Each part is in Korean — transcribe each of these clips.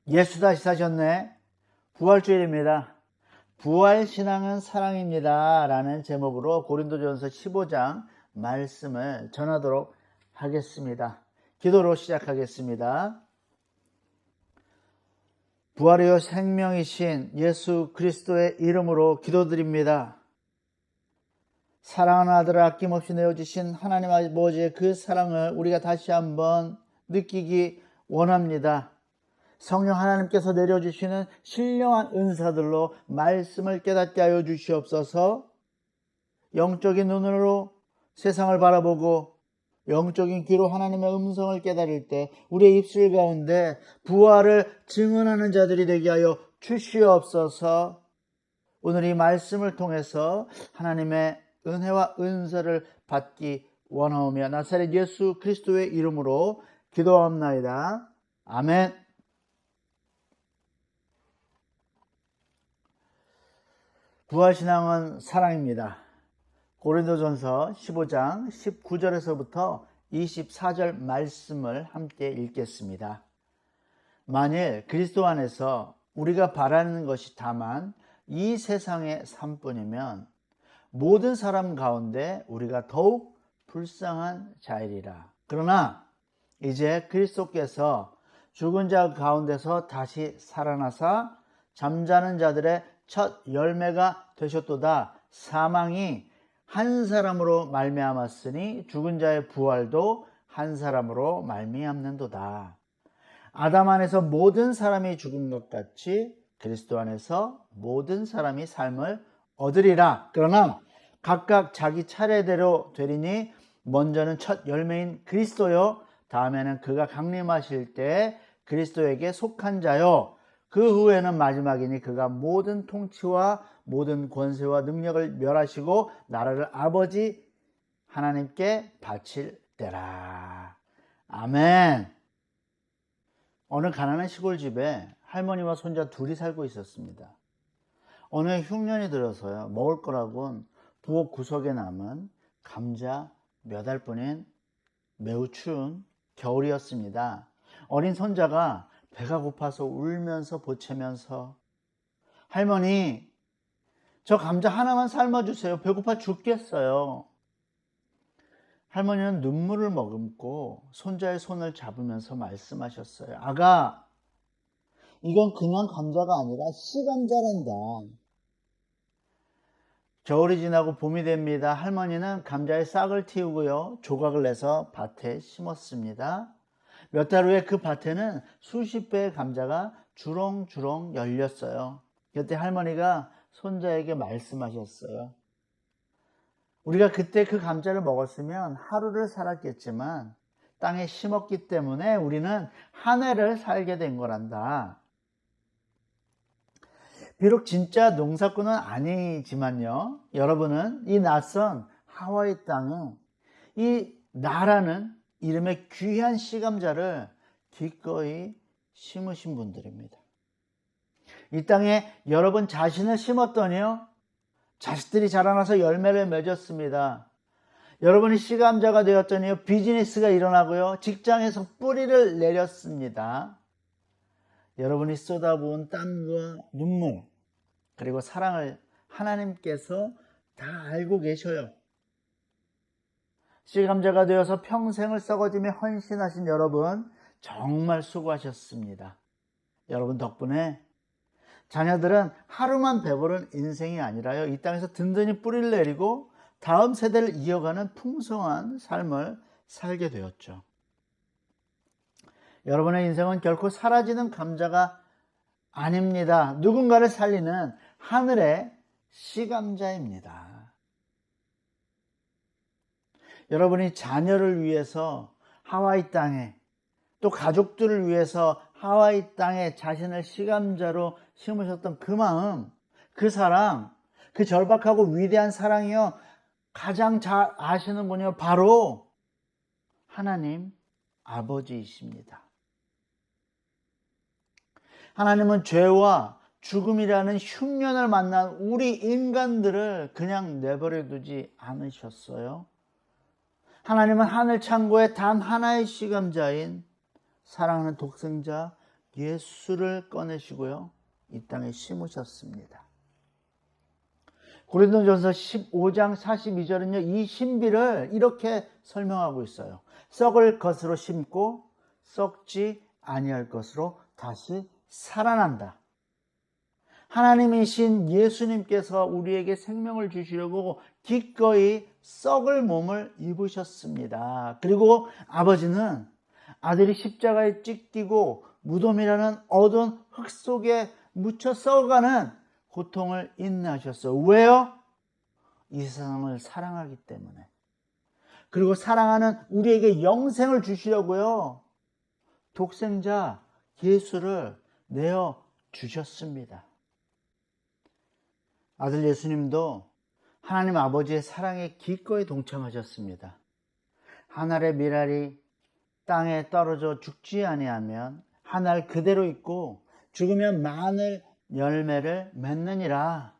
예수 다시 사셨네. 부활주일입니다. 부활신앙은 사랑입니다 라는 제목으로 고린도전서 15장 말씀을 전하도록 하겠습니다. 기도로 시작하겠습니다. 부활이요 생명이신 예수 그리스도의 이름으로 기도드립니다. 사랑하는 아들을 아낌없이 내어주신 하나님 아버지의 그 사랑을 우리가 다시 한번 느끼기 원합니다. 성령 하나님께서 내려주시는 신령한 은사들로 말씀을 깨닫게 하여 주시옵소서. 영적인 눈으로 세상을 바라보고 영적인 귀로 하나님의 음성을 깨달을 때 우리의 입술 가운데 부활을 증언하는 자들이 되게 하여 주시옵소서. 오늘 이 말씀을 통해서 하나님의 은혜와 은사를 받기 원하오며 나사렛 예수 그리스도의 이름으로 기도합나이다. 아멘. 부활신앙은 사랑입니다. 고린도전서 15장 19절에서부터 24절 말씀을 함께 읽겠습니다. 만일 그리스도 안에서 우리가 바라는 것이 다만 이 세상의 삶뿐이면 모든 사람 가운데 우리가 더욱 불쌍한 자이리라. 그러나 이제 그리스도께서 죽은 자 가운데서 다시 살아나사 잠자는 자들의 첫 열매가 되셨도다. 사망이 한 사람으로 말미암았으니 죽은 자의 부활도 한 사람으로 말미암는도다. 아담 안에서 모든 사람이 죽은 것 같이 그리스도 안에서 모든 사람이 삶을 얻으리라. 그러나 각각 자기 차례대로 되리니 먼저는 첫 열매인 그리스도요, 다음에는 그가 강림하실 때 그리스도에게 속한 자요, 그 후에는 마지막이니 그가 모든 통치와 모든 권세와 능력을 멸하시고 나라를 아버지 하나님께 바칠 때라. 아멘. 어느 가난한 시골집에 할머니와 손자 둘이 살고 있었습니다. 어느 흉년이 들어서요, 먹을 거라곤 부엌 구석에 남은 감자 몇 알뿐인 매우 추운 겨울이었습니다. 어린 손자가 배가 고파서 울면서 보채면서 할머니, 저 감자 하나만 삶아주세요. 배고파 죽겠어요. 할머니는 눈물을 머금고 손자의 손을 잡으면서 말씀하셨어요. 아가, 이건 그냥 감자가 아니라 씨감자란다. 겨울이 지나고 봄이 됩니다. 할머니는 감자의 싹을 틔우고요, 조각을 내서 밭에 심었습니다. 몇 달 후에 그 밭에는 수십 배의 감자가 주렁주렁 열렸어요. 그때 할머니가 손자에게 말씀하셨어요. 우리가 그때 그 감자를 먹었으면 하루를 살았겠지만 땅에 심었기 때문에 우리는 한 해를 살게 된 거란다. 비록 진짜 농사꾼은 아니지만요, 여러분은 이 낯선 하와이 땅에 이 나라는 이름의 귀한 씨감자를 기꺼이 심으신 분들입니다. 이 땅에 여러분 자신을 심었더니요, 자식들이 자라나서 열매를 맺었습니다. 여러분이 씨감자가 되었더니요, 비즈니스가 일어나고요, 직장에서 뿌리를 내렸습니다. 여러분이 쏟아부은 땀과 눈물, 그리고 사랑을 하나님께서 다 알고 계셔요. 씨감자가 되어서 평생을 썩어지며 헌신하신 여러분, 정말 수고하셨습니다. 여러분 덕분에 자녀들은 하루만 배부른 인생이 아니라요, 이 땅에서 든든히 뿌리를 내리고 다음 세대를 이어가는 풍성한 삶을 살게 되었죠. 여러분의 인생은 결코 사라지는 감자가 아닙니다. 누군가를 살리는 하늘의 씨감자입니다. 여러분이 자녀를 위해서 하와이 땅에, 또 가족들을 위해서 하와이 땅에 자신을 씨감자로 심으셨던 그 마음, 그 사랑, 그 절박하고 위대한 사랑이요, 가장 잘 아시는 분이요, 바로 하나님 아버지이십니다. 하나님은 죄와 죽음이라는 흉년을 만난 우리 인간들을 그냥 내버려 두지 않으셨어요. 하나님은 하늘 창고에 단 하나의 씨감자인 사랑하는 독생자 예수를 꺼내시고요, 이 땅에 심으셨습니다. 고린도전서 15장 42절은요, 이 신비를 이렇게 설명하고 있어요. 썩을 것으로 심고 썩지 아니할 것으로 다시 살아난다. 하나님이신 예수님께서 우리에게 생명을 주시려고 기꺼이 썩을 몸을 입으셨습니다. 그리고 아버지는 아들이 십자가에 찍히고 무덤이라는 어두운 흙 속에 묻혀 썩어가는 고통을 인내하셨어요. 왜요? 이 세상을 사랑하기 때문에. 그리고 사랑하는 우리에게 영생을 주시려고요, 독생자 예수를 내어 주셨습니다. 아들 예수님도 하나님 아버지의 사랑에 기꺼이 동참하셨습니다. 한 알의 밀알이 땅에 떨어져 죽지 아니하면 한 알 그대로 있고 죽으면 많은 열매를 맺느니라.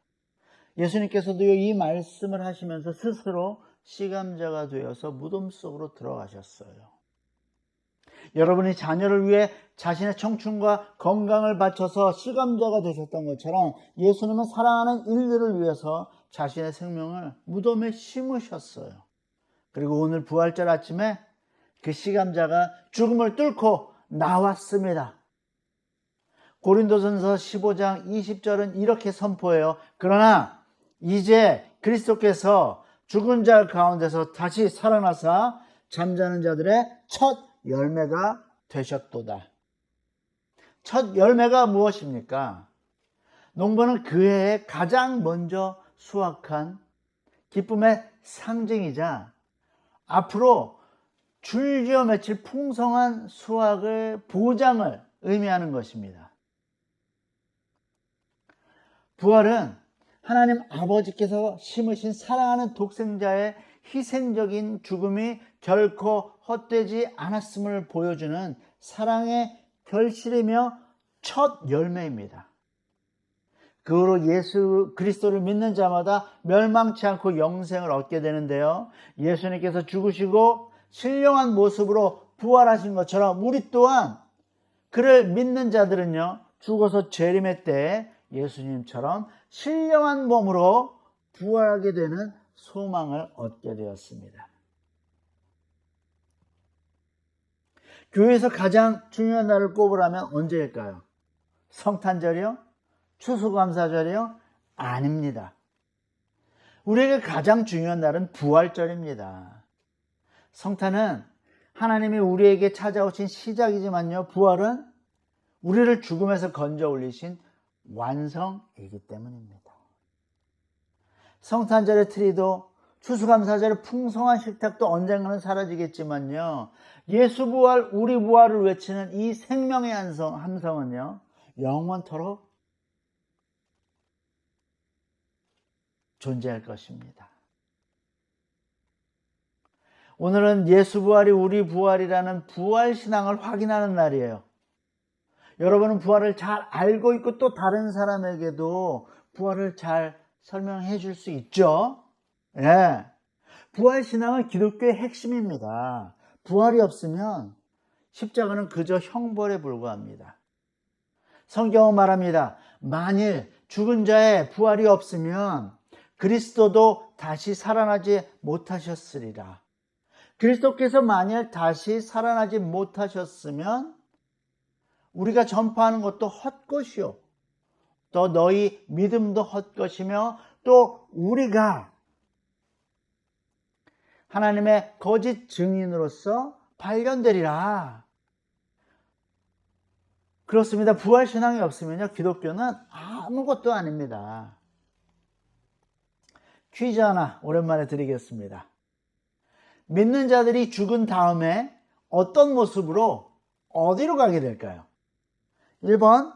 예수님께서도 이 말씀을 하시면서 스스로 시감자가 되어서 무덤 속으로 들어가셨어요. 여러분이 자녀를 위해 자신의 청춘과 건강을 바쳐서 시감자가 되셨던 것처럼 예수님은 사랑하는 인류를 위해서 자신의 생명을 무덤에 심으셨어요. 그리고 오늘 부활절 아침에 그 시감자가 죽음을 뚫고 나왔습니다. 고린도전서 15장 20절은 이렇게 선포해요. 그러나 이제 그리스도께서 죽은 자 가운데서 다시 살아나사 잠자는 자들의 첫 열매가 되셨도다. 첫 열매가 무엇입니까? 농부는 그 해에 가장 먼저 수확한 기쁨의 상징이자 앞으로 줄지어 맺힐 풍성한 수확의 보장을 의미하는 것입니다. 부활은 하나님 아버지께서 심으신 사랑하는 독생자의 희생적인 죽음이 결코 헛되지 않았음을 보여주는 사랑의 결실이며 첫 열매입니다. 그 후로 예수 그리스도를 믿는 자마다 멸망치 않고 영생을 얻게 되는데요, 예수님께서 죽으시고 신령한 모습으로 부활하신 것처럼 우리 또한 그를 믿는 자들은요, 죽어서 재림의 때에 예수님처럼 신령한 몸으로 부활하게 되는 소망을 얻게 되었습니다. 교회에서 가장 중요한 날을 꼽으라면 언제일까요? 성탄절이요? 추수감사절이요? 아닙니다. 우리에게 가장 중요한 날은 부활절입니다. 성탄은 하나님이 우리에게 찾아오신 시작이지만요, 부활은 우리를 죽음에서 건져 올리신 완성이기 때문입니다. 성탄절의 트리도 추수감사절의 풍성한 식탁도 언젠가는 사라지겠지만요, 예수 부활, 우리 부활을 외치는 이 생명의 함성은요, 영원토록 존재할 것입니다. 오늘은 예수 부활이 우리 부활이라는 부활신앙을 확인하는 날이에요. 여러분은 부활을 잘 알고 있고 또 다른 사람에게도 부활을 잘 설명해 줄 수 있죠. 예. 부활신앙은 기독교의 핵심입니다. 부활이 없으면 십자가는 그저 형벌에 불과합니다. 성경은 말합니다. 만일 죽은 자의 부활이 없으면 그리스도도 다시 살아나지 못하셨으리라. 그리스도께서 만일 다시 살아나지 못하셨으면 우리가 전파하는 것도 헛것이요, 또 너희 믿음도 헛것이며 또 우리가 하나님의 거짓 증인으로서 발견되리라. 그렇습니다. 부활신앙이 없으면요, 기독교는 아무것도 아닙니다. 퀴즈 하나 오랜만에 드리겠습니다. 믿는 자들이 죽은 다음에 어떤 모습으로 어디로 가게 될까요? 1번,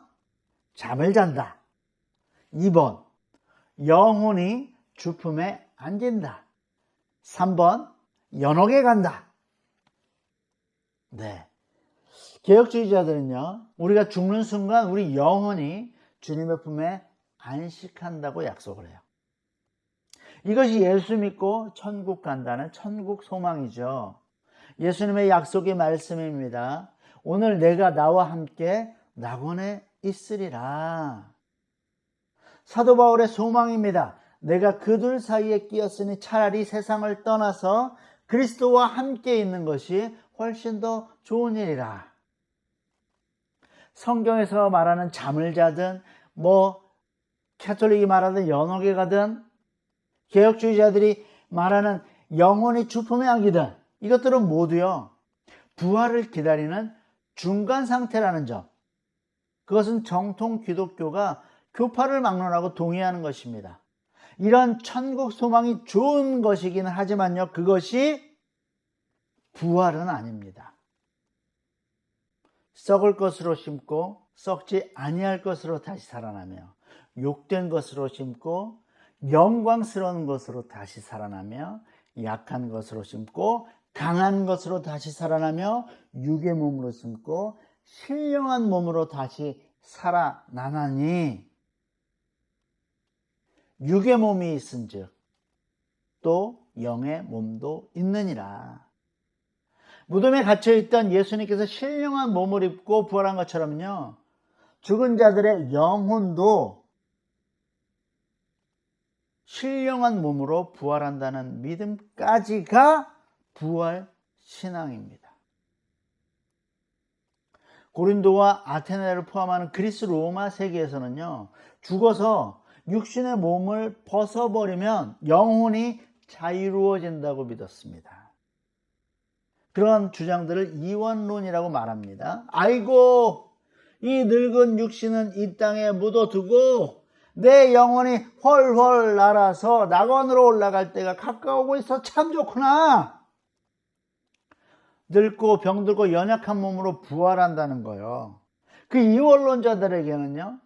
잠을 잔다. 2번, 영혼이 주품에 안긴다. 3번, 연옥에 간다. 네. 개혁주의자들은요, 우리가 죽는 순간 우리 영혼이 주님의 품에 안식한다고 약속을 해요. 이것이 예수 믿고 천국 간다는 천국 소망이죠. 예수님의 약속의 말씀입니다. 오늘 내가 나와 함께 낙원에 있으리라. 사도 바울의 소망입니다. 내가 그 둘 사이에 끼었으니 차라리 세상을 떠나서 그리스도와 함께 있는 것이 훨씬 더 좋은 일이라. 성경에서 말하는 잠을 자든 캐톨릭이 말하는 연옥에 가든 개혁주의자들이 말하는 영혼이 주품에 안기든 이것들은 모두요 부활을 기다리는 중간 상태라는 점, 그것은 정통 기독교가 교파를 막론하고 동의하는 것입니다. 이런 천국 소망이 좋은 것이기는 하지만요, 그것이 부활은 아닙니다. 썩을 것으로 심고 썩지 아니할 것으로 다시 살아나며, 욕된 것으로 심고 영광스러운 것으로 다시 살아나며, 약한 것으로 심고 강한 것으로 다시 살아나며, 육의 몸으로 심고 신령한 몸으로 다시 살아나나니, 육의 몸이 있은즉 또 영의 몸도 있느니라. 무덤에 갇혀있던 예수님께서 신령한 몸을 입고 부활한 것처럼요, 죽은 자들의 영혼도 신령한 몸으로 부활한다는 믿음까지가 부활 신앙입니다. 고린도와 아테네를 포함하는 그리스 로마 세계에서는요, 죽어서 육신의 몸을 벗어버리면 영혼이 자유로워진다고 믿었습니다. 그런 주장들을 이원론이라고 말합니다. 아이고, 이 늙은 육신은 이 땅에 묻어두고 내 영혼이 훨훨 날아서 낙원으로 올라갈 때가 가까우고 있어 참 좋구나. 늙고 병들고 연약한 몸으로 부활한다는 거예요. 그 이원론자들에게는요,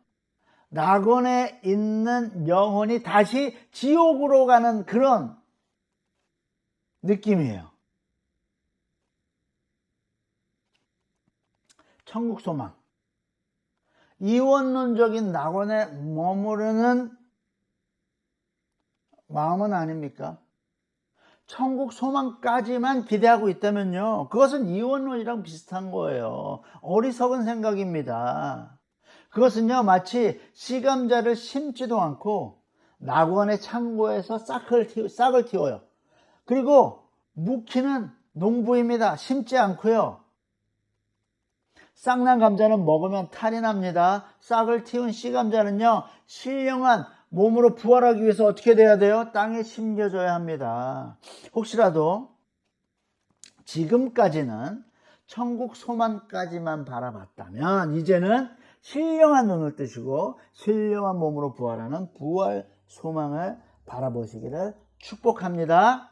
낙원에 있는 영혼이 다시 지옥으로 가는 그런 느낌이에요. 천국 소망, 이원론적인 낙원에 머무르는 마음은 아닙니까? 천국 소망까지만 기대하고 있다면요, 그것은 이원론이랑 비슷한 거예요. 어리석은 생각입니다. 그것은요, 마치 씨감자를 심지도 않고 낙원의 창고에서 싹을 틔워요. 그리고 묵히는 농부입니다. 심지 않고요. 싹난 감자는 먹으면 탈이 납니다. 싹을 틔운 씨감자는요, 신령한 몸으로 부활하기 위해서 어떻게 돼야 돼요? 땅에 심겨져야 합니다. 혹시라도 지금까지는 천국 소망까지만 바라봤다면 이제는 신령한 눈을 뜨시고 신령한 몸으로 부활하는 부활 소망을 바라보시기를 축복합니다.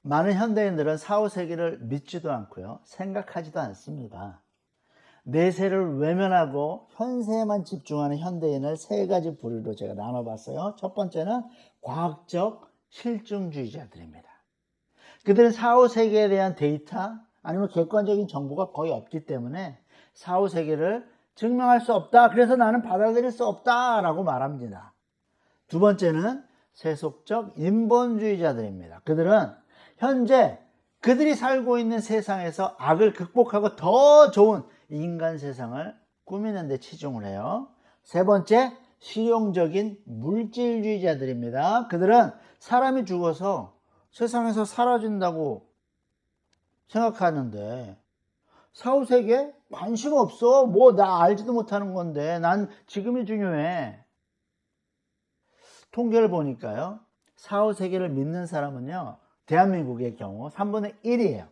많은 현대인들은 사후세계를 믿지도 않고요, 생각하지도 않습니다. 내세를 외면하고 현세에만 집중하는 현대인을 세 가지 부류로 제가 나눠봤어요. 첫 번째는 과학적 실증주의자들입니다. 그들은 사후세계에 대한 데이터 아니면 객관적인 정보가 거의 없기 때문에 사후세계를 증명할 수 없다, 그래서 나는 받아들일 수 없다 라고 말합니다. 두 번째는 세속적 인본주의자들입니다. 그들은 현재 그들이 살고 있는 세상에서 악을 극복하고 더 좋은 인간 세상을 꾸미는 데 치중을 해요. 세 번째, 실용적인 물질주의자들입니다. 그들은 사람이 죽어서 세상에서 사라진다고 생각하는데 사후세계 관심 없어. 나 알지도 못하는 건데 난 지금이 중요해. 통계를 보니까요, 사후세계를 믿는 사람은요, 대한민국의 경우 3분의 1이에요.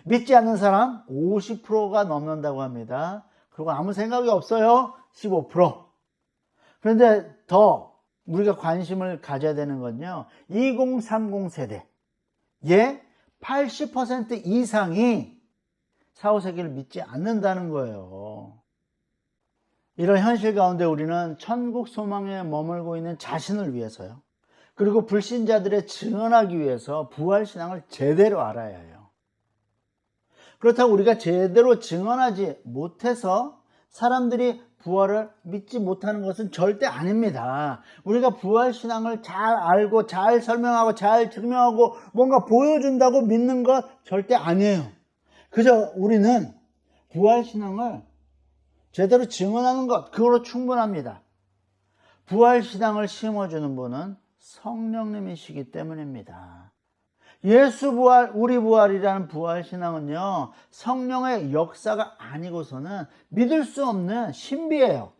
믿지 않는 사람 50%가 넘는다고 합니다. 그리고 아무 생각이 없어요. 15%. 그런데 더 우리가 관심을 가져야 되는 건요, 2030 세대의 80% 이상이 사후세계를 믿지 않는다는 거예요. 이런 현실 가운데 우리는 천국 소망에 머물고 있는 자신을 위해서요, 그리고 불신자들의 증언하기 위해서 부활신앙을 제대로 알아야 해요. 그렇다고 우리가 제대로 증언하지 못해서 사람들이 부활을 믿지 못하는 것은 절대 아닙니다. 우리가 부활신앙을 잘 알고 잘 설명하고 잘 증명하고 뭔가 보여준다고 믿는 것 절대 아니에요. 그저 우리는 부활신앙을 제대로 증언하는 것, 그걸로 충분합니다. 부활신앙을 심어주는 분은 성령님이시기 때문입니다. 예수 부활, 우리 부활이라는 부활신앙은요, 성령의 역사가 아니고서는 믿을 수 없는 신비예요.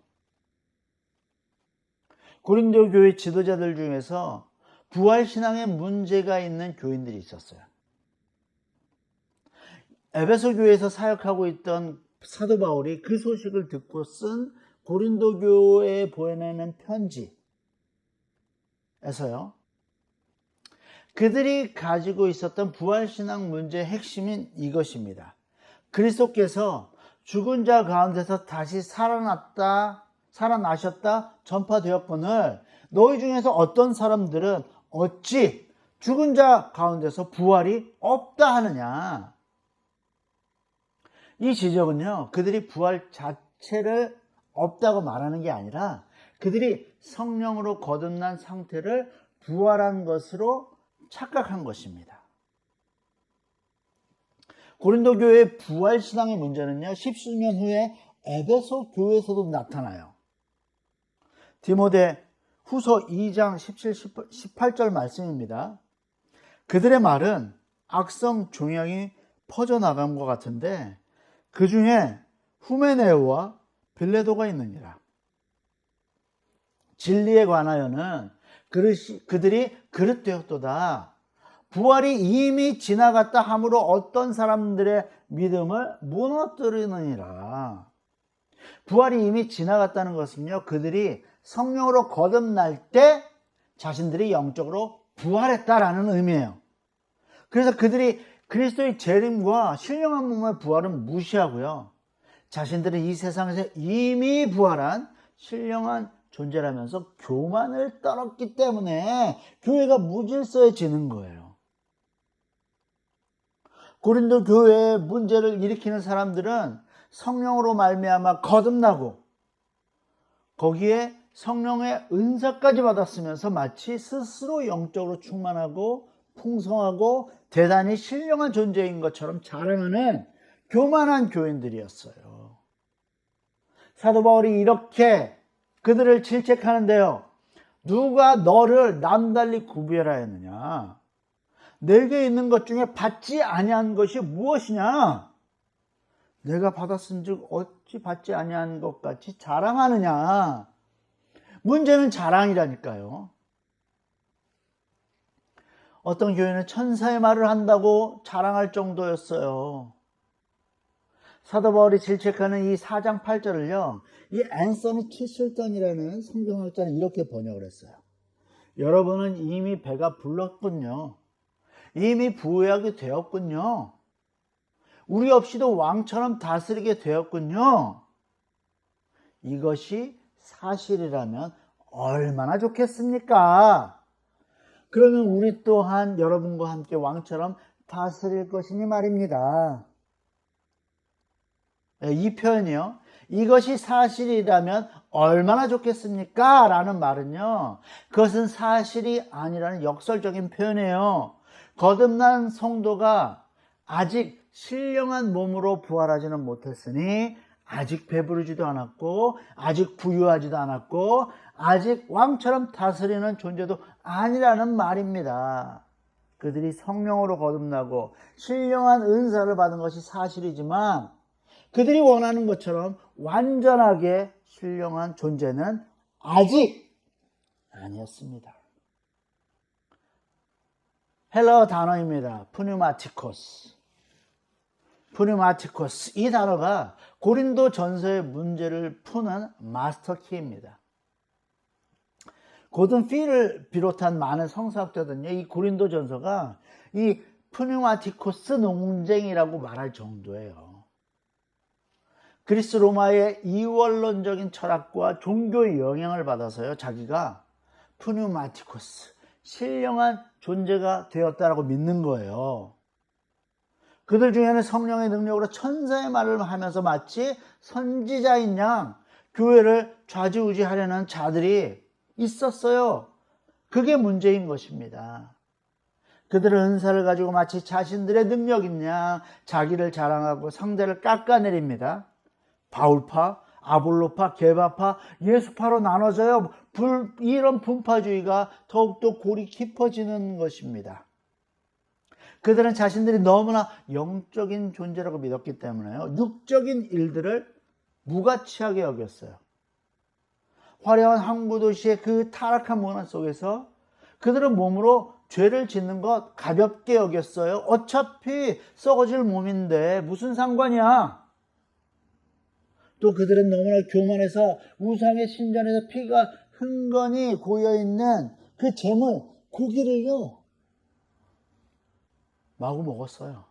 고린도 교회 지도자들 중에서 부활신앙에 문제가 있는 교인들이 있었어요. 에베소 교회에서 사역하고 있던 사도 바울이 그 소식을 듣고 쓴 고린도 교회에 보내는 편지에서요, 그들이 가지고 있었던 부활신앙 문제의 핵심인 이것입니다. 그리스도께서 죽은 자 가운데서 다시 살아나셨다 전파되었거늘 너희 중에서 어떤 사람들은 어찌 죽은 자 가운데서 부활이 없다 하느냐. 이 지적은요, 그들이 부활 자체를 없다고 말하는 게 아니라 그들이 성령으로 거듭난 상태를 부활한 것으로 착각한 것입니다. 고린도 교회의 부활신앙의 문제는요, 십수년 후에 에베소 교회에서도 나타나요. 디모데 후서 2장 17, 18절 말씀입니다. 그들의 말은 악성 종양이 퍼져나간 것 같은데 그 중에 후메네오와 빌레도가 있느니라. 진리에 관하여는 그들이 그릇되었도다. 부활이 이미 지나갔다 함으로 어떤 사람들의 믿음을 무너뜨리느니라. 부활이 이미 지나갔다는 것은요, 그들이 성령으로 거듭날 때 자신들이 영적으로 부활했다라는 의미예요. 그래서 그들이 그리스도의 재림과 신령한 몸의 부활은 무시하고요, 자신들은 이 세상에서 이미 부활한 신령한 존재라면서 교만을 떨었기 때문에 교회가 무질서해지는 거예요. 고린도 교회에 문제를 일으키는 사람들은 성령으로 말미암아 거듭나고 거기에 성령의 은사까지 받았으면서 마치 스스로 영적으로 충만하고 풍성하고 대단히 신령한 존재인 것처럼 자랑하는 교만한 교인들이었어요. 사도 바울이 이렇게 그들을 질책하는데요, 누가 너를 남달리 구별하였느냐? 내게 있는 것 중에 받지 아니한 것이 무엇이냐? 내가 받았은즉 어찌 받지 아니한 것 같이 자랑하느냐? 문제는 자랑이라니까요. 어떤 교회는 천사의 말을 한다고 자랑할 정도였어요. 사도 바울이 질책하는 이 4장 8절을요, 이 앤서니 치슬턴이라는 성경학자는 이렇게 번역을 했어요. 여러분은 이미 배가 불렀군요. 이미 부유하게 되었군요. 우리 없이도 왕처럼 다스리게 되었군요. 이것이 사실이라면 얼마나 좋겠습니까? 그러면 우리 또한 여러분과 함께 왕처럼 다스릴 것이니 말입니다. 이 표현이요, 이것이 사실이라면 얼마나 좋겠습니까? 라는 말은요, 그것은 사실이 아니라는 역설적인 표현이에요. 거듭난 성도가 아직 신령한 몸으로 부활하지는 못했으니 아직 배부르지도 않았고 아직 부유하지도 않았고 아직 왕처럼 다스리는 존재도 아니라는 말입니다. 그들이 성령으로 거듭나고 신령한 은사를 받은 것이 사실이지만 그들이 원하는 것처럼 완전하게 신령한 존재는 아직 아니었습니다. 헬라어 단어입니다. 푸뉴마티코스. 이 단어가 고린도 전서의 문제를 푸는 마스터키입니다. 고든 필을 비롯한 많은 성서학자들은요, 이 고린도 전서가 이 푸뉴마티코스 논쟁이라고 말할 정도예요. 그리스 로마의 이원론적인 철학과 종교의 영향을 받아서요, 자기가 푸뉴마티코스, 신령한 존재가 되었다라고 믿는 거예요. 그들 중에는 성령의 능력으로 천사의 말을 하면서 마치 선지자인 양 교회를 좌지우지하려는 자들이 있었어요. 그게 문제인 것입니다. 그들은 은사를 가지고 마치 자신들의 능력인 양 자기를 자랑하고 상대를 깎아내립니다. 바울파, 아볼로파, 게바파, 예수파로 나눠져요. 이런 분파주의가 더욱더 골이 깊어지는 것입니다. 그들은 자신들이 너무나 영적인 존재라고 믿었기 때문에요. 육적인 일들을 무가치하게 여겼어요. 화려한 항구 도시의 그 타락한 문화 속에서 그들은 몸으로 죄를 짓는 것 가볍게 여겼어요. 어차피 썩어질 몸인데 무슨 상관이야. 또 그들은 너무나 교만해서 우상의 신전에서 피가 흥건히 고여있는 그 제물, 고기를요 마구 먹었어요.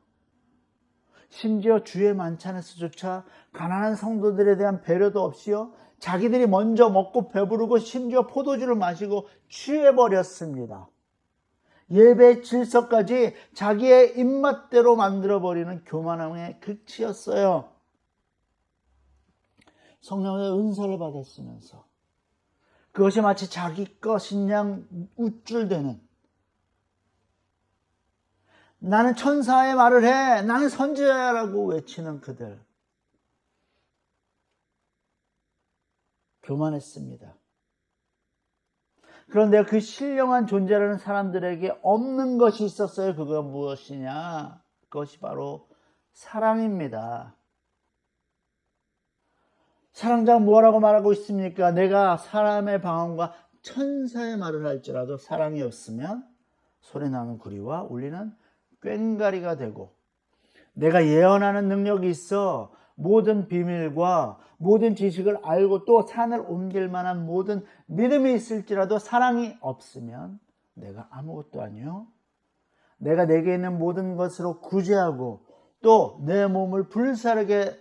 심지어 주의 만찬에서조차 가난한 성도들에 대한 배려도 없이요, 자기들이 먼저 먹고 배부르고 심지어 포도주를 마시고 취해버렸습니다. 예배 질서까지 자기의 입맛대로 만들어버리는 교만함의 극치였어요. 성령의 은사를 받았으면서 그것이 마치 자기 것인 양 우쭐대는, 나는 천사의 말을 해, 나는 선지자라고 외치는 그들, 교만했습니다. 그런데 그 신령한 존재라는 사람들에게 없는 것이 있었어요. 그거 무엇이냐? 그것이 바로 사랑입니다. 사랑자가 뭐라고 말하고 있습니까? 내가 사람의 방언과 천사의 말을 할지라도 사랑이 없으면 소리나는 구리와 울리는 꽹과리가 되고, 내가 예언하는 능력이 있어 모든 비밀과 모든 지식을 알고 또 산을 옮길 만한 모든 믿음이 있을지라도 사랑이 없으면 내가 아무것도 아니요, 내가 내게 있는 모든 것으로 구제하고 또 내 몸을 불사르게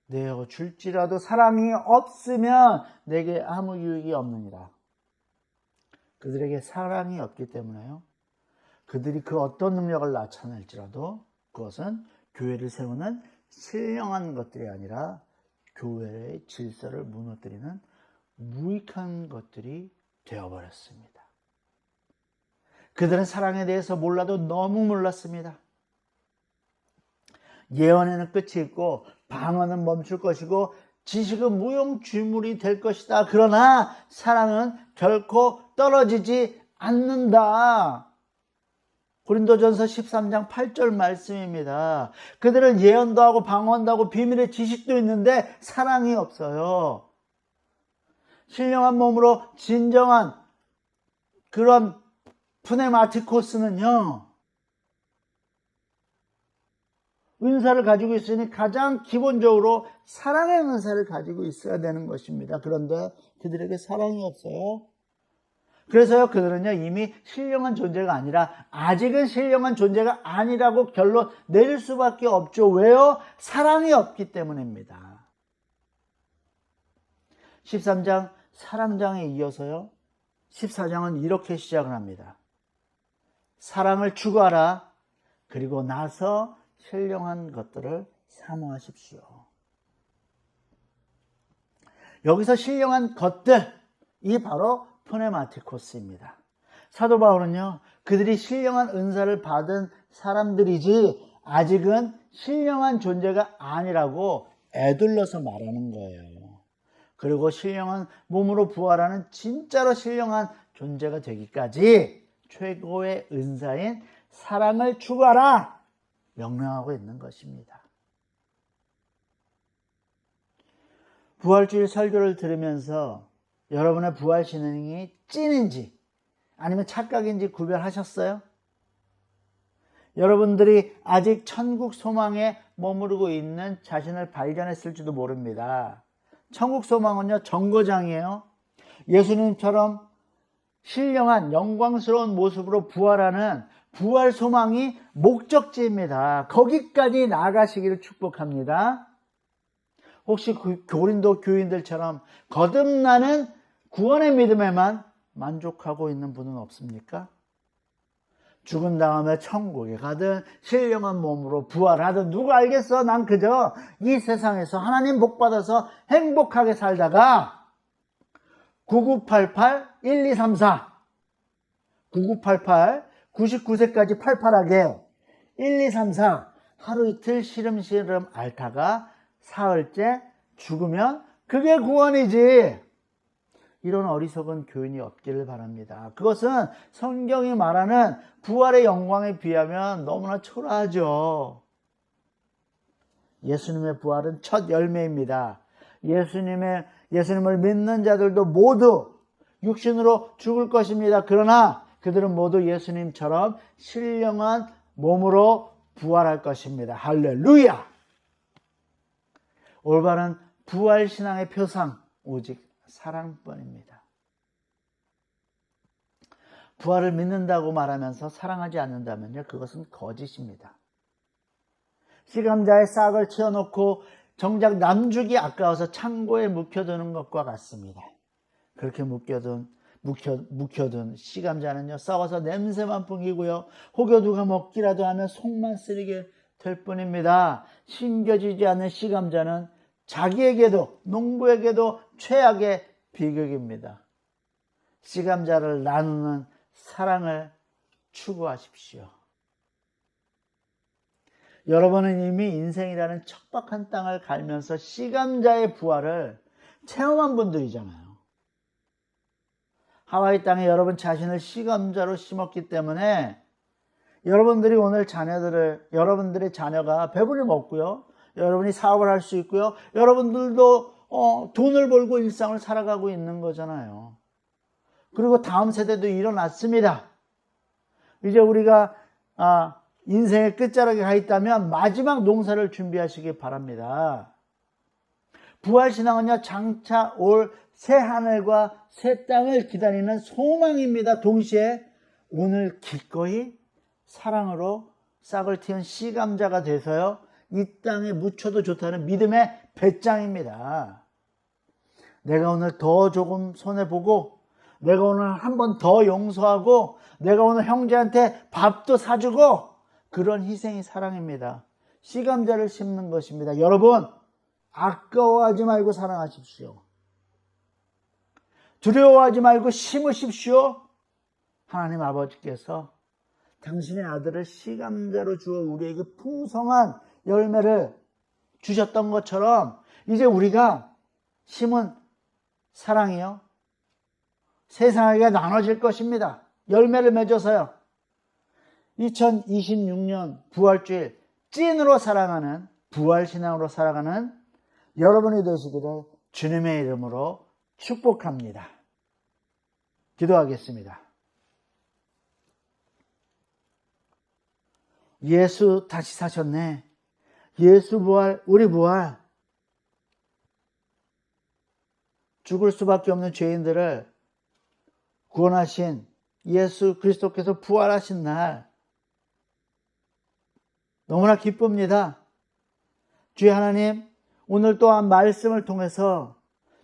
내어줄지라도 사랑이 없으면 내게 아무 유익이 없느니라. 그들에게 사랑이 없기 때문에요, 그들이 그 어떤 능력을 나타낼지라도 그것은 교회를 세우는 신령한 것들이 아니라 교회의 질서를 무너뜨리는 무익한 것들이 되어버렸습니다. 그들은 사랑에 대해서 몰라도 너무 몰랐습니다. 예언에는 끝이 있고 방언은 멈출 것이고 지식은 무용지물이 될 것이다. 그러나 사랑은 결코 떨어지지 않는다. 고린도전서 13장 8절 말씀입니다. 그들은 예언도 하고 방언도 하고 비밀의 지식도 있는데 사랑이 없어요. 신령한 몸으로 진정한 그런 푸네마티코스는요, 은사를 가지고 있으니 가장 기본적으로 사랑의 은사를 가지고 있어야 되는 것입니다. 그런데 그들에게 사랑이 없어요. 그래서요, 그들은요 이미 신령한 존재가 아니라 아직은 신령한 존재가 아니라고 결론 내릴 수밖에 없죠. 왜요? 사랑이 없기 때문입니다. 13장 사랑장에 이어서요 14장은 이렇게 시작을 합니다. 사랑을 추구하라. 그리고 나서 신령한 것들을 사모하십시오. 여기서 신령한 것들이 바로 푸네마티코스입니다. 사도 바울은요, 그들이 신령한 은사를 받은 사람들이지 아직은 신령한 존재가 아니라고 애둘러서 말하는 거예요. 그리고 신령한 몸으로 부활하는 진짜로 신령한 존재가 되기까지 최고의 은사인 사랑을 추구하라 명령하고 있는 것입니다. 부활주일 설교를 들으면서 여러분의 부활 신앙이 찐인지 아니면 착각인지 구별하셨어요? 여러분들이 아직 천국 소망에 머무르고 있는 자신을 발견했을지도 모릅니다. 천국 소망은요, 정거장이에요. 예수님처럼 신령한 영광스러운 모습으로 부활하는 부활 소망이 목적지입니다. 거기까지 나아가시기를 축복합니다. 혹시 고린도 교인들처럼 거듭나는 구원의 믿음에만 만족하고 있는 분은 없습니까? 죽은 다음에 천국에 가든 신령한 몸으로 부활하든 누가 알겠어? 난 그저 이 세상에서 하나님 복 받아서 행복하게 살다가 9988-1234 9988 99세까지 팔팔하게 1, 2, 3, 4 하루 이틀 시름시름 앓다가 사흘째 죽으면 그게 구원이지. 이런 어리석은 교인이 없기를 바랍니다. 그것은 성경이 말하는 부활의 영광에 비하면 너무나 초라하죠. 예수님의 부활은 첫 열매입니다. 예수님을 믿는 자들도 모두 육신으로 죽을 것입니다. 그러나 그들은 모두 예수님처럼 신령한 몸으로 부활할 것입니다. 할렐루야! 올바른 부활신앙의 표상, 오직 사랑뿐입니다. 부활을 믿는다고 말하면서 사랑하지 않는다면요, 그것은 거짓입니다. 시감자의 싹을 치워놓고 정작 남주기 아까워서 창고에 묵혀두는 것과 같습니다. 그렇게 묵혀둔 시감자는요, 썩어서 냄새만 풍기고요, 혹여 누가 먹기라도 하면 속만 쓰리게 될 뿐입니다. 심겨지지 않는 시감자는 자기에게도 농부에게도 최악의 비극입니다. 시감자를 나누는 사랑을 추구하십시오. 여러분은 이미 인생이라는 척박한 땅을 갈면서 시감자의 부활을 체험한 분들이잖아요. 하와이 땅에 여러분 자신을 시감자로 심었기 때문에 여러분들이 오늘 여러분들의 자녀가 배불리 먹고요, 여러분이 사업을 할 수 있고요, 여러분들도 돈을 벌고 일상을 살아가고 있는 거잖아요. 그리고 다음 세대도 일어났습니다. 이제 우리가 인생의 끝자락에 가 있다면 마지막 농사를 준비하시기 바랍니다. 부활신앙은요, 장차 올 새 하늘과 새 땅을 기다리는 소망입니다. 동시에 오늘 기꺼이 사랑으로 싹을 틔운 시감자가 돼서요, 이 땅에 묻혀도 좋다는 믿음의 배짱입니다. 내가 오늘 더 조금 손해보고, 내가 오늘 한 번 더 용서하고, 내가 오늘 형제한테 밥도 사주고, 그런 희생이 사랑입니다. 시감자를 심는 것입니다. 여러분, 아까워하지 말고 사랑하십시오. 두려워하지 말고 심으십시오. 하나님 아버지께서 당신의 아들을 시감자로 주어 우리에게 풍성한 열매를 주셨던 것처럼 이제 우리가 심은 사랑이요, 세상에게 나눠질 것입니다. 열매를 맺어서요. 2026년 부활주일 찐으로 사랑하는, 부활신앙으로 살아가는 여러분이 되시기를 주님의 이름으로 축복합니다. 기도하겠습니다. 예수 다시 사셨네. 예수 부활, 우리 부활. 죽을 수밖에 없는 죄인들을 구원하신 예수 그리스도께서 부활하신 날 너무나 기쁩니다. 주의 하나님, 오늘 또한 말씀을 통해서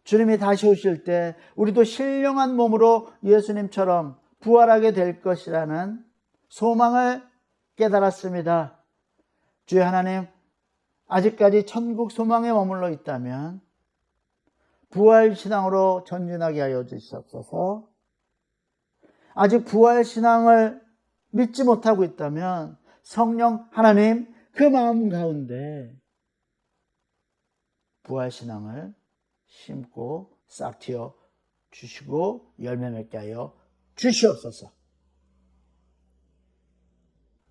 주님이 다시 오실 때 우리도 신령한 몸으로 예수님처럼 부활하게 될 것이라는 소망을 깨달았습니다. 주의 하나님, 아직까지 천국 소망에 머물러 있다면 부활신앙으로 전진하게 하여 주시옵소서. 아직 부활신앙을 믿지 못하고 있다면 성령 하나님, 그 마음 가운데 부활신앙을 심고 싹트여 주시고 열매 맺게 하여 주시옵소서.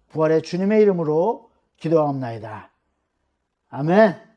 부활의 주님의 이름으로 기도하옵나이다. 아멘.